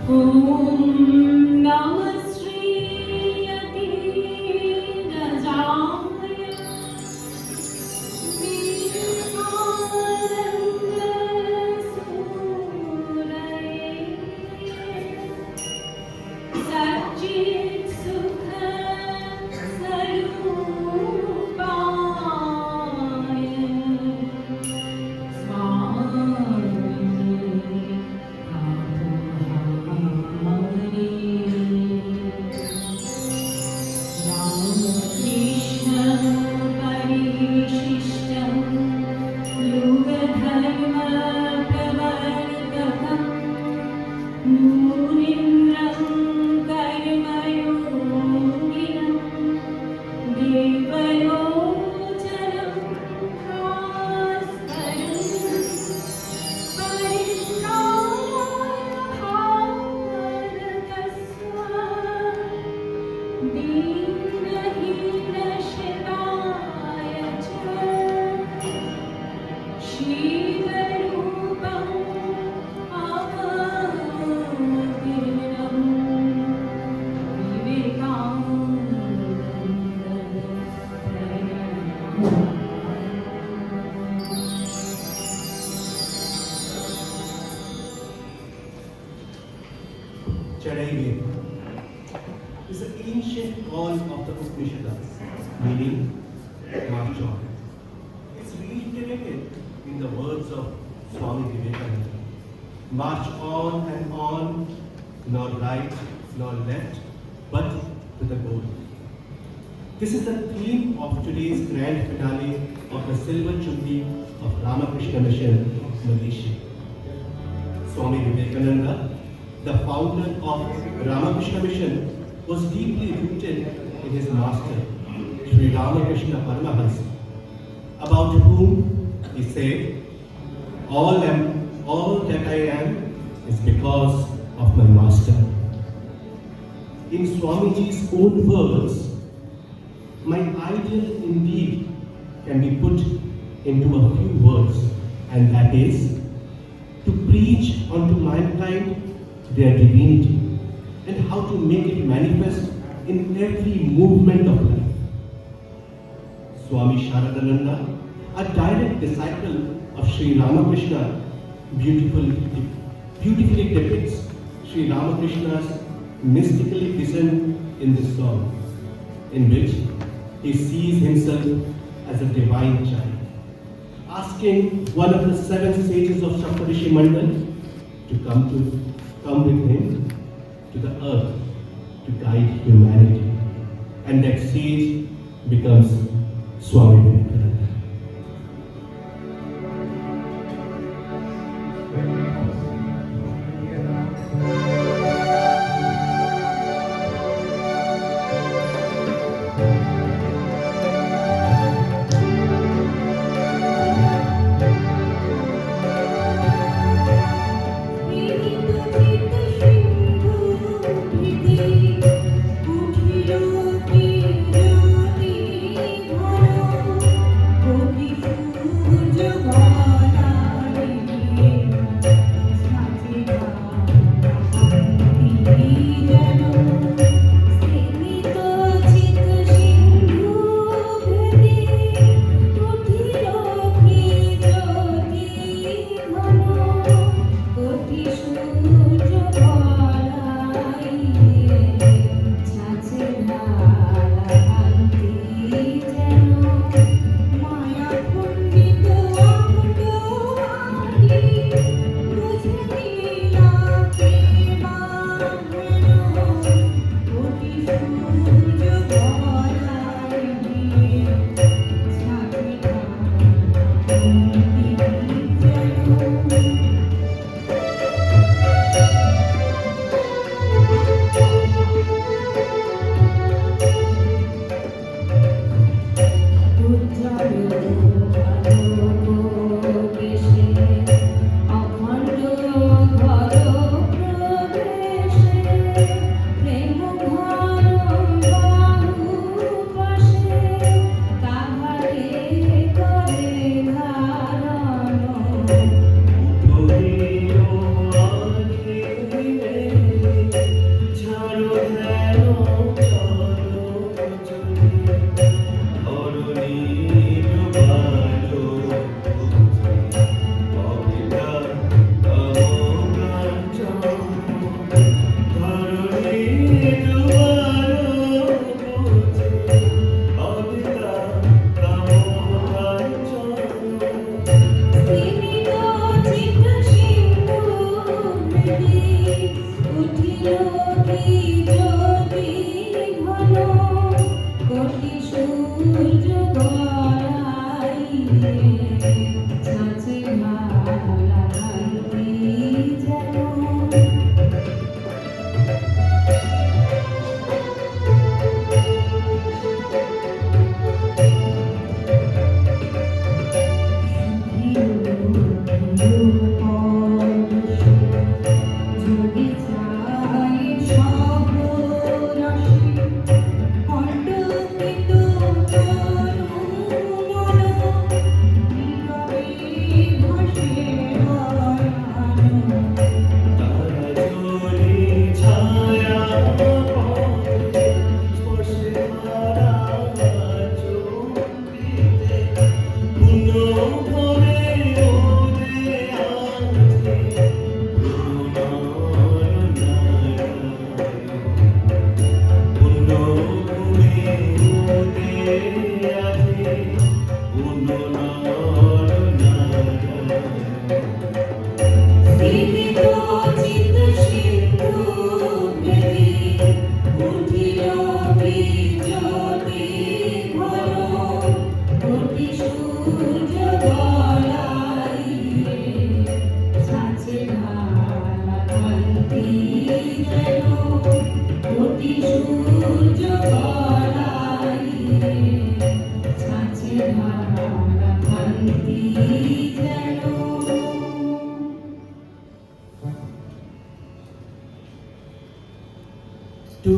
Om Namah Shri Rajaya Vivekananda Suraye Satchit Sukha Sarupaya Chadaive is an ancient call of the Upanishads, meaning march on. It's reiterated in the words of Swami Vivekananda. March on and on, nor right nor left, but to the goal. This is the theme of today's grand finale of the Silver Jubilee of Ramakrishna Mission, Malaysia. Swami Vivekananda, the founder of Ramakrishna Mission, was deeply rooted in his master, Sri Ramakrishna Paramahansa, about whom he said, all that I am is because of my master. In Swamiji's own words, my ideal indeed can be put into a few words, and that is to preach unto mankind their divinity and how to make it manifest in every movement of life. Swami Sharadananda, a direct disciple of Sri Ramakrishna, beautifully depicts Sri Ramakrishna's mystical vision in this song, in which he sees himself as a divine child, asking one of the 7 sages of Saptarishi Mandal to come with him to the earth to guide humanity. And that sage becomes Swami Vivekananda. Uthilo ki jyoti bharo To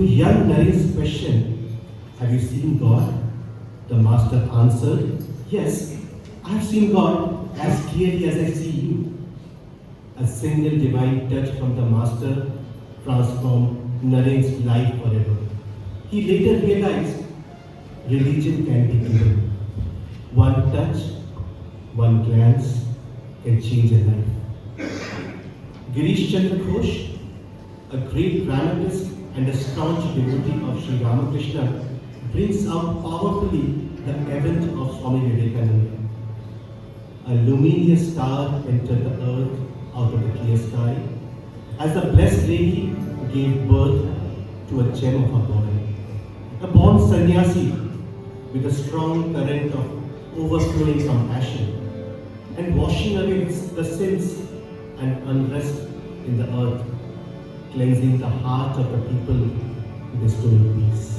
young Naren's question, have you seen God? The master answered, yes, I have seen God as clearly as I see you. A single divine touch from the master transformed Naren's life forever. He later realized religion can be given. One touch, one glance can change a life. Girish Chandra Ghosh, a great dramatist and a staunch devotee of Sri Ramakrishna, brings out powerfully the event of Swami Vivekananda. A luminous star entered the earth out of the clear sky as the Blessed Lady gave birth to a gem of a boy, a born sannyasi with a strong current of overflowing compassion and washing away the sins and unrest in the earth, cleansing the heart of the people, bestowing peace.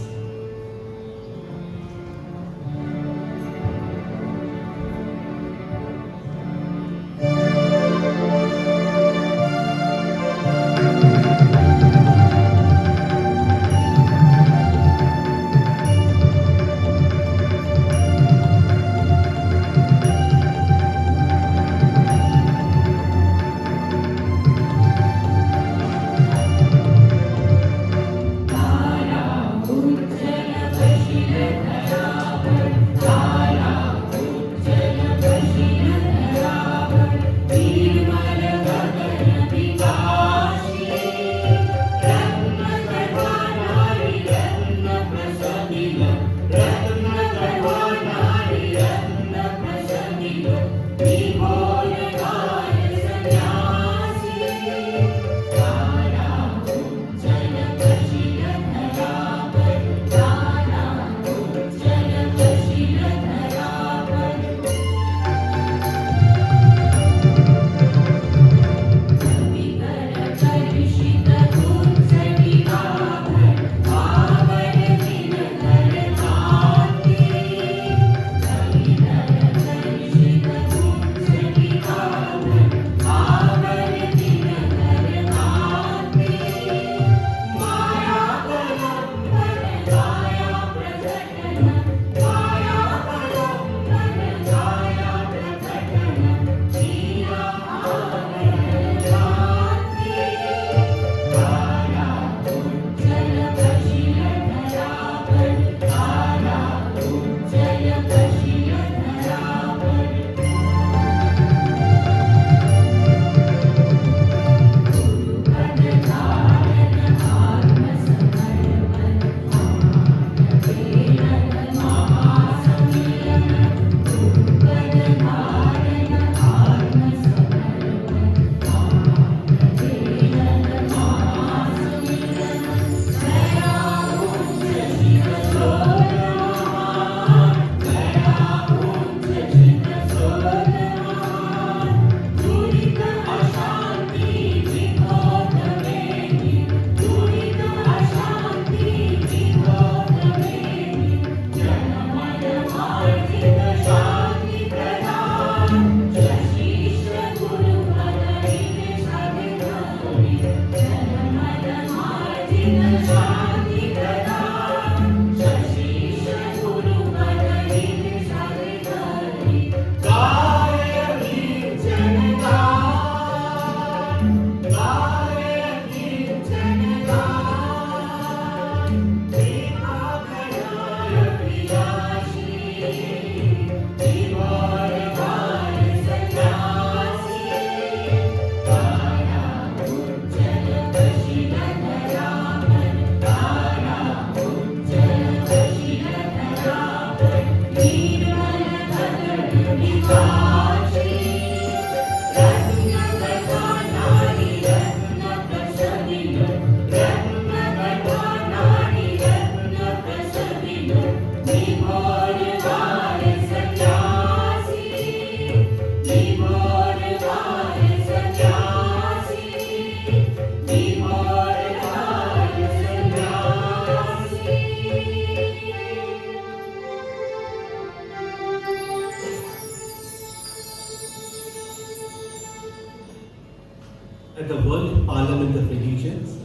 at the World Parliament of Religions,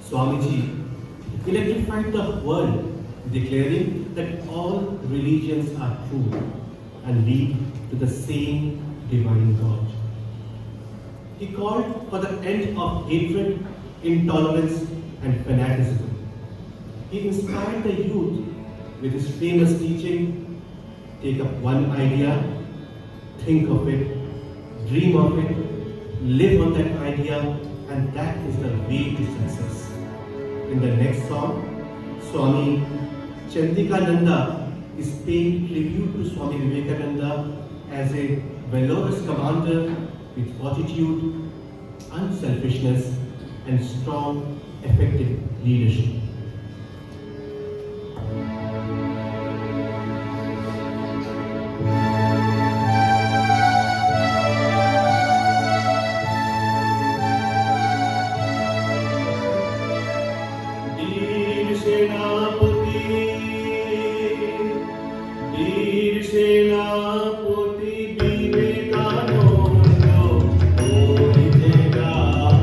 Swamiji electrified the world, declaring that all religions are true and lead to the same divine God. He called for the end of hatred, intolerance, and fanaticism. He inspired the youth with his famous teaching: take up one idea, think of it, dream of it, live on that idea, and that is the way to success. In the next song, Swami Chandikananda is paying tribute to Swami Vivekananda as a valorous commander with fortitude, unselfishness, and strong, effective leadership. वीर सेनापति, वीर सेनापति विवेकानंद, कोई तेरा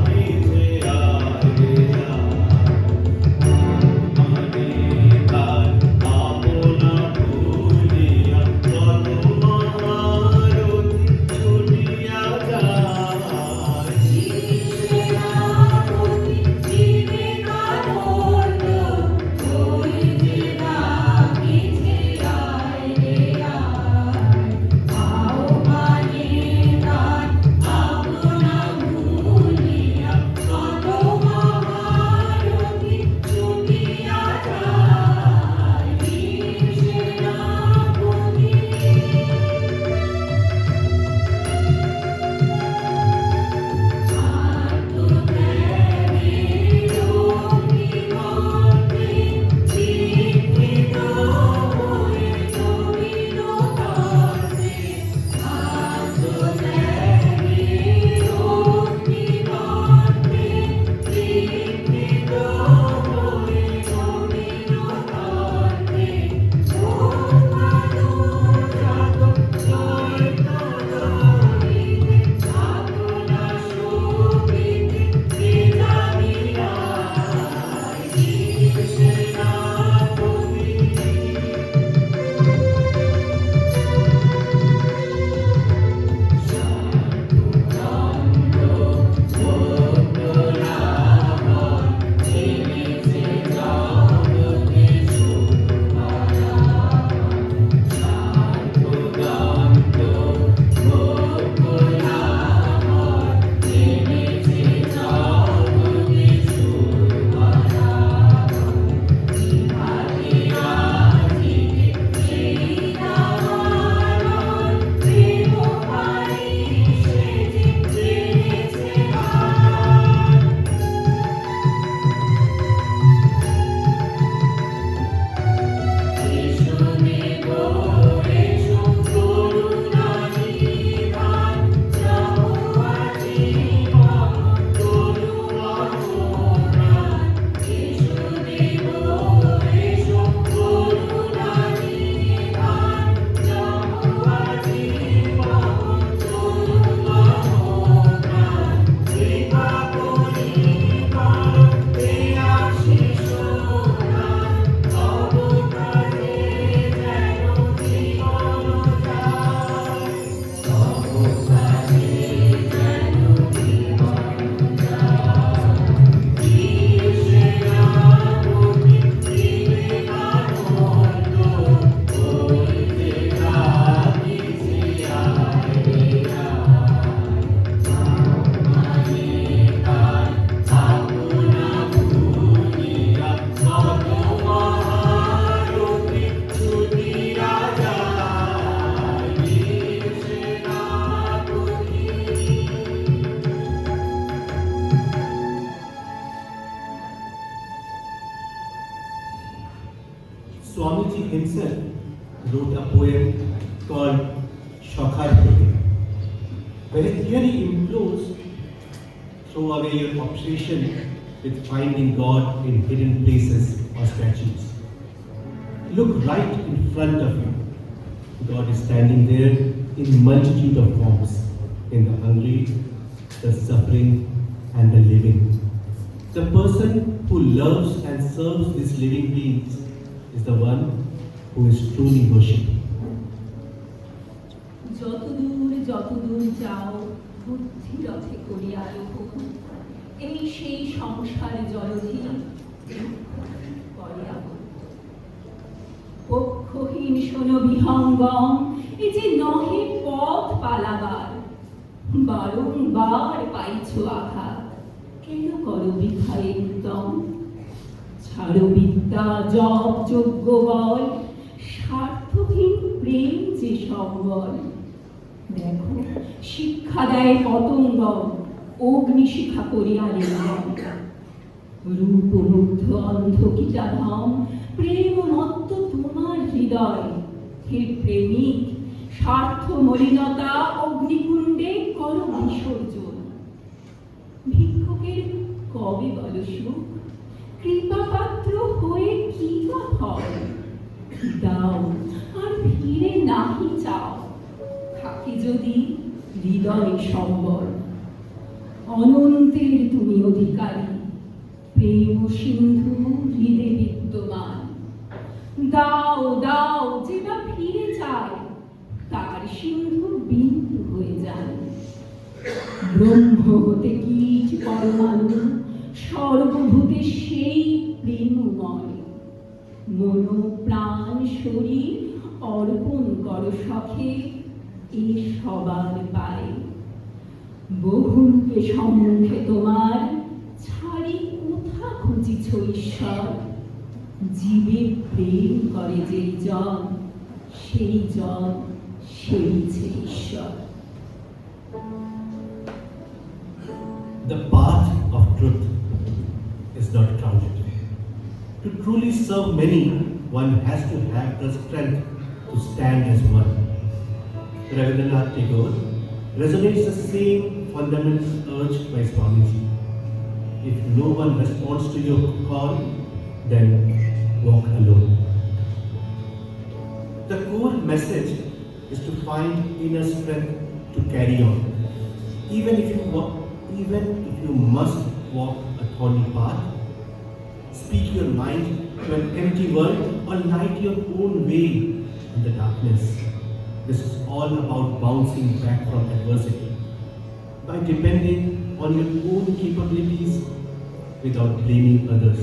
पीछे आएगा। हमारे बात आपो ना भूलिया, तो महारथी छूटिया जाए। Swamiji himself wrote a poem called Shakhar Poem, where here he implores, throw away your obsession with finding God in hidden places or statues. Look right in front of you. God is standing there in multitude of forms, in the hungry, the suffering, The person who loves and serves these living beings is the one who is truly worshipped. যতদূর যাও বুদ্ধি রথে করিয়া রোহণ এই সেই সংসার জলধি করে আগত। পক্ষহীন শোনো বিহঙ্গম এ যে নহে পথ পালাবার বারংবার পাইছ আঘাত কেন করো বৃথায় উত্তম ছাড়ো বিদ্যা জপ যজ্ঞ বল স্বার্থহীন প্রেম যে সম্বল দেখো শিক্ষা দেয় পতঙ্গম অগ্নিশিখা করিয়া নির্মম রূপমুগ্ধ অন্ধ কীটাধাম প্রেম মত্ত তোমার হৃদয় হে প্রেমিক স্বার্থ মলিনতা অগ্নিকুণ্ডে কর বিসর্জন ভিক্ষুকের কবে বল সুখ কৃপাপাত্র হয়ে কি বা হয় দাও আর ফিরে নাহি চাও থাকে যদি হৃদয় সম্বর অনন্তের তুমি অধিকারী প্রেম সিন্ধু হৃদে বিদ্যমান দাও দাও যে বা ফিরে চায় তার সিন্ধু বিন্দু হয়ে যায় ব্রহ্ম হতে কীট পরমাণু সর্বভূতে সেই প্রেমময় মন প্রাণ শরীর অর্পণ কর সখে এ সবার পায় বহুরূপে সম্মুখে তোমার ছাড়ি কোথা খুঁজিছ ঈশ্বর জীবে প্রেম করে যেই জন সেই জন সেইছে ঈশ্বর। The path of truth is not crowded. To truly serve many, one has to have the strength to stand as one. Rabindranath Tagore resonates the same fundamental urge by Swamiji. If no one responds to your call, then walk alone. The core message is to find inner strength to carry on. Even if you must walk a thorny path, speak your mind to an empty world, or light your own way in the darkness. This is all about bouncing back from adversity by depending on your own capabilities without blaming others,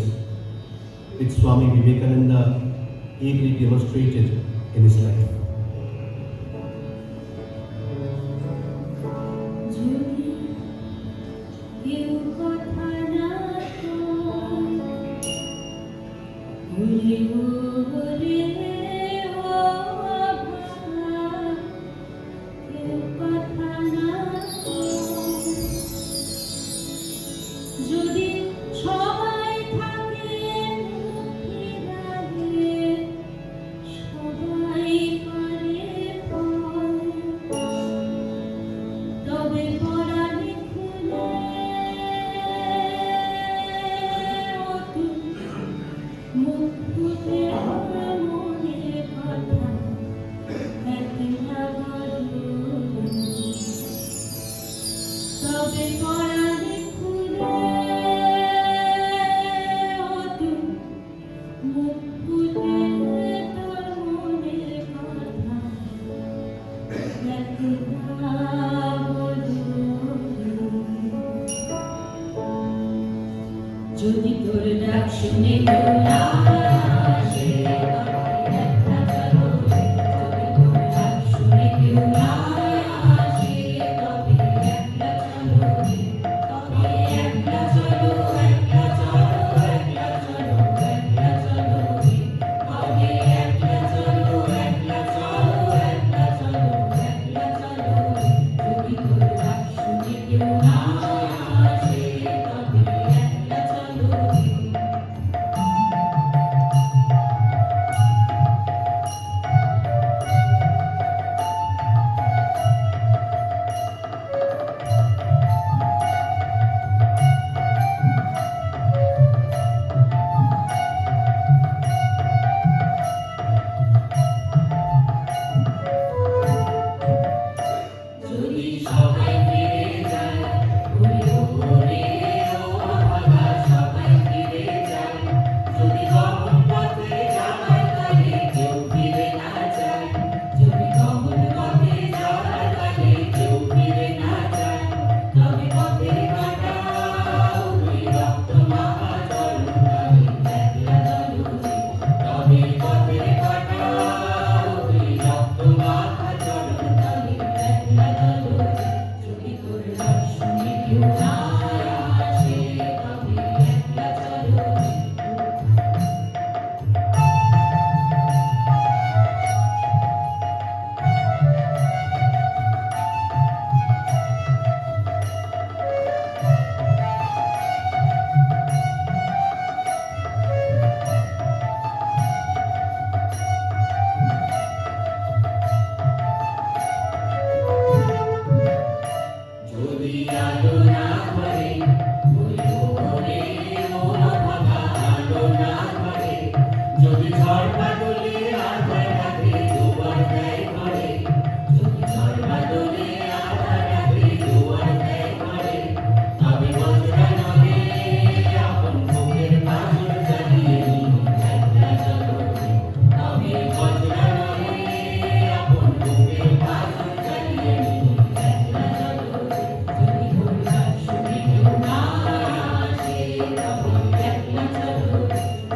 which Swami Vivekananda ably demonstrated in his life. যদি সবাই থাকে মুক্তি লাগে সবাই করে তবে পড়ালে খুলে মুখ ফুটে মনের কথা একলা বলো তবে পড়ালে যদি তোর ডাক শুনে কেউ না আসে তবে একটা চলো যদি তোর ডাক শুনে কেউ না আসে তবে একটা চলো তবে একটা চলো একটা চলো একটা চলো একটা চলো তবে একটা চলো একটা চলো একটা চলো একটা চলো যদি তোর ডাক শুনে কেউ না আসে তবে একটা চলো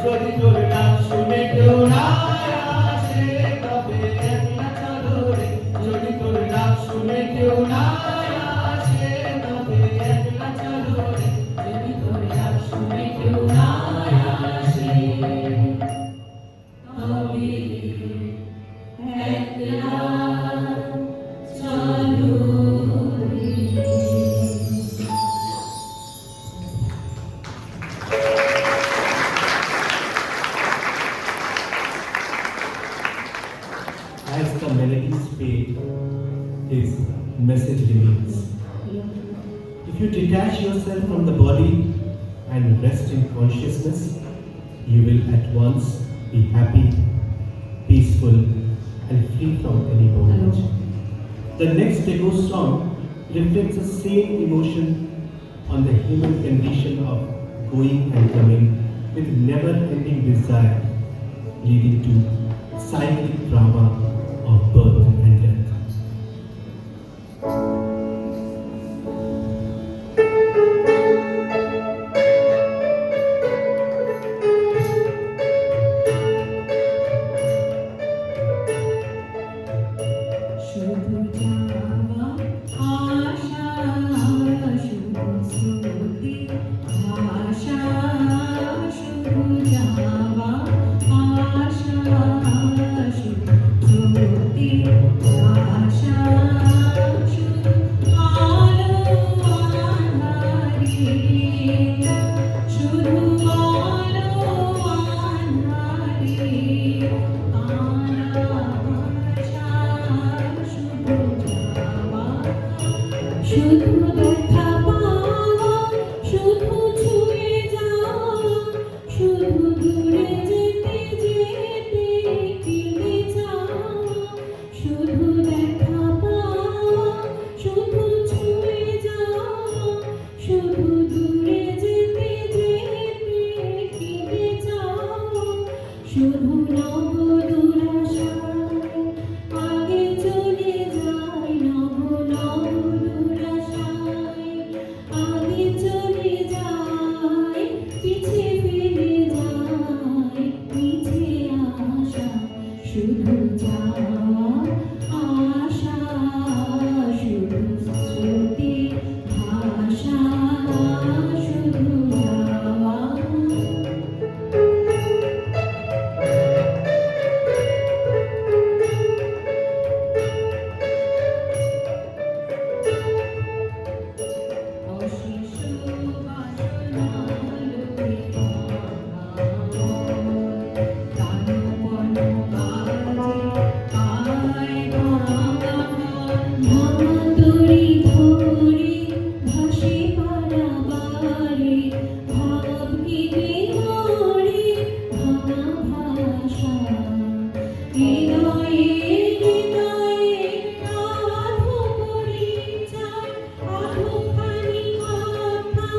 যদি তোর ডাক শুনে কেউ না আসে তবে একলা চলো রে যদি তোর ডাক শুনে কেউ না আসে তবে একলা চলো রে যদি তোর ডাক শুনে কেউ না আসে তবে একলা চলো রে। As the melodies fade, his message remains. If you detach yourself from the body and rest in consciousness, you will at once be happy, peaceful, and free from any bondage. The next Deco song reflects the same emotion on the human condition of going and coming with never-ending desire, leading to cyclic drama of birth and death. শুধু যাওয়া আশা শুধু স্মৃতি আশা শুধু যাওয়া আশা শুধু স্মৃতি আশা শুধু আলো আঁধারে শুধু আলো আঁধারে শুধু দেখা পাওয়া শুধু ছুঁয়ে যাওয়া শুধু দূরে যেতে যেতে ফিরে যাওয়া শুধু দেখা পাওয়া শুধু ছুঁয়ে যাওয়া শুধু দূরে যেতে যেতে ফিরে যাওয়া শুধু নব দুরাশায় আগে চলে যায় নব নব দুরাশায় আগে চলে যায় পিছে ফিরে যায় পিছে আশা শুধু যাওয়া আশা শুধু স্মৃতি ভাষা শুধু যাওয়া অশেষ বাসনা লয়ে প্রাণপণ কাজে আয় ভাঙাতরি ধরে ভাসে পারাবারে ভাব গীতে মরে ভাঙা ভাষা হৃদয়ে হৃদয়ে আধো পরিচয় আধোখানি কথা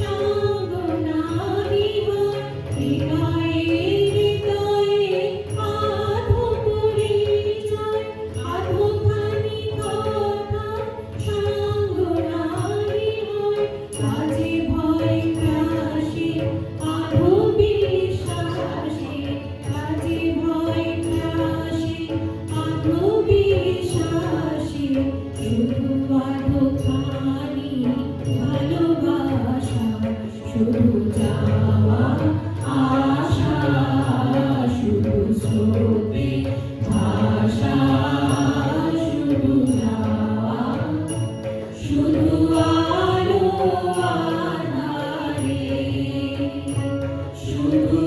সঙ্গ নাহি হয় হৃদয়ে হৃদয়ে আধো পরিচয় আধোখানি কথা সঙ্গ নাহি হয় কাজে ভয় ত্রাসে আধো বিশ্বাসে কাজে ভয় ত্রাসে আধো বিশ্বাসে শুধু আধোখানি ভালোবাসা শুধু যাওয়া আশা শুধু স্রোতে ভাষা শুধু যাওয়া শুধু আলো আধারে শুধু